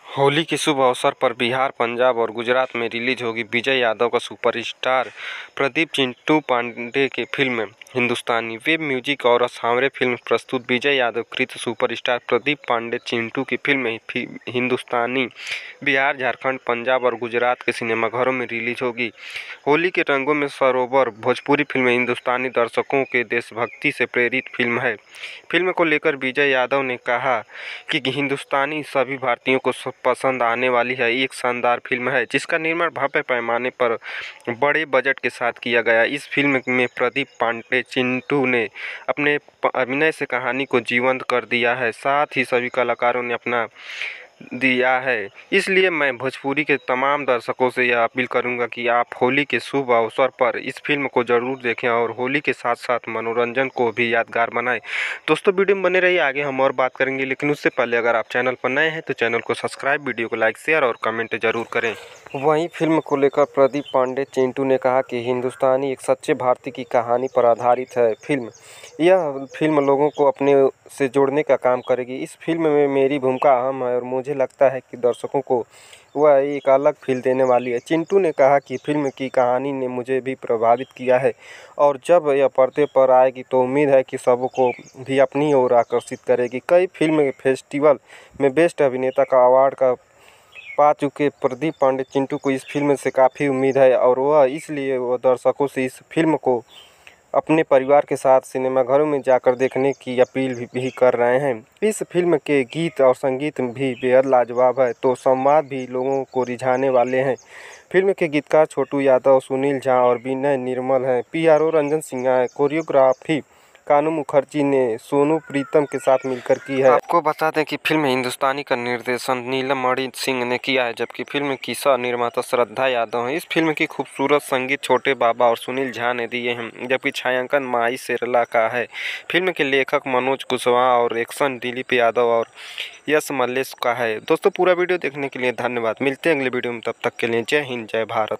होली के शुभ अवसर पर बिहार, पंजाब और गुजरात में रिलीज होगी विजय यादव का सुपरस्टार प्रदीप चिंटू पांडे की फिल्म हिंदुस्तानी। वेब म्यूजिक और सांवरे फिल्म प्रस्तुत विजय यादव कृत सुपरस्टार प्रदीप पांडे चिंटू की फिल्म हिंदुस्तानी बिहार, झारखंड, पंजाब और गुजरात के सिनेमाघरों में रिलीज होगी। होली के रंगों में सरोवर भोजपुरी फिल्म हिंदुस्तानी दर्शकों के देशभक्ति से प्रेरित फिल्म है। फिल्म को लेकर विजय यादव ने कहा कि हिंदुस्तानी सभी भारतीयों को पसंद आने वाली है। एक शानदार फिल्म है जिसका निर्माण भव्य पैमाने पर बड़े बजट के साथ किया गया। इस फिल्म में प्रदीप पांडे चिंटू ने अपने अभिनय से कहानी को जीवंत कर दिया है, साथ ही सभी कलाकारों ने अपना दिया है। इसलिए मैं भोजपुरी के तमाम दर्शकों से यह अपील करूंगा कि आप होली के शुभ अवसर पर इस फिल्म को ज़रूर देखें और होली के साथ साथ मनोरंजन को भी यादगार बनाएं। दोस्तों, वीडियो में बने रहिए, आगे हम और बात करेंगे, लेकिन उससे पहले अगर आप चैनल पर नए हैं तो चैनल को सब्सक्राइब, वीडियो को लाइक, शेयर और कमेंट जरूर करें। वहीं फिल्म को लेकर प्रदीप पांडे चिंटू ने कहा कि हिंदुस्तानी एक सच्चे भारतीय की कहानी पर आधारित है। यह फिल्म लोगों को अपने से जोड़ने का काम करेगी। इस फिल्म में मेरी भूमिका अहम है और मुझे लगता है कि दर्शकों को वह एक अलग फील देने वाली है। चिंटू ने कहा कि फिल्म की कहानी ने मुझे भी प्रभावित किया है और जब यह पर्दे पर आएगी तो उम्मीद है कि सबको भी अपनी ओर आकर्षित करेगी। कई फिल्म फेस्टिवल में बेस्ट अभिनेता का अवार्ड पा चुके प्रदीप पांडे चिंटू को इस फिल्म से काफ़ी उम्मीद है और इसलिए वह दर्शकों से इस फिल्म को अपने परिवार के साथ सिनेमाघरों में जाकर देखने की अपील भी कर रहे हैं। इस फिल्म के गीत और संगीत भी बेहद लाजवाब है, तो संवाद भी लोगों को रिझाने वाले हैं। फिल्म के गीतकार छोटू यादव, सुनील झा और विनय निर्मल हैं। PRO रंजन सिंह है। कोरियोग्राफी कानू मुखर्जी ने सोनू प्रीतम के साथ मिलकर की है। आपको बता दें कि फिल्म हिंदुस्तानी का निर्देशन नीलम मणि सिंह ने किया है, जबकि फिल्म की सह निर्माता श्रद्धा यादव हैं। इस फिल्म की खूबसूरत संगीत छोटे बाबा और सुनील झा ने दिए हैं, जबकि छायांकन माई शेरला का है। फिल्म के लेखक मनोज कुशवाहा और एक्शन दिलीप यादव और यश मल्लेश का है। दोस्तों, पूरा वीडियो देखने के लिए धन्यवाद। मिलते हैं अगले वीडियो में, तब तक के लिए जय हिंद, जय भारत।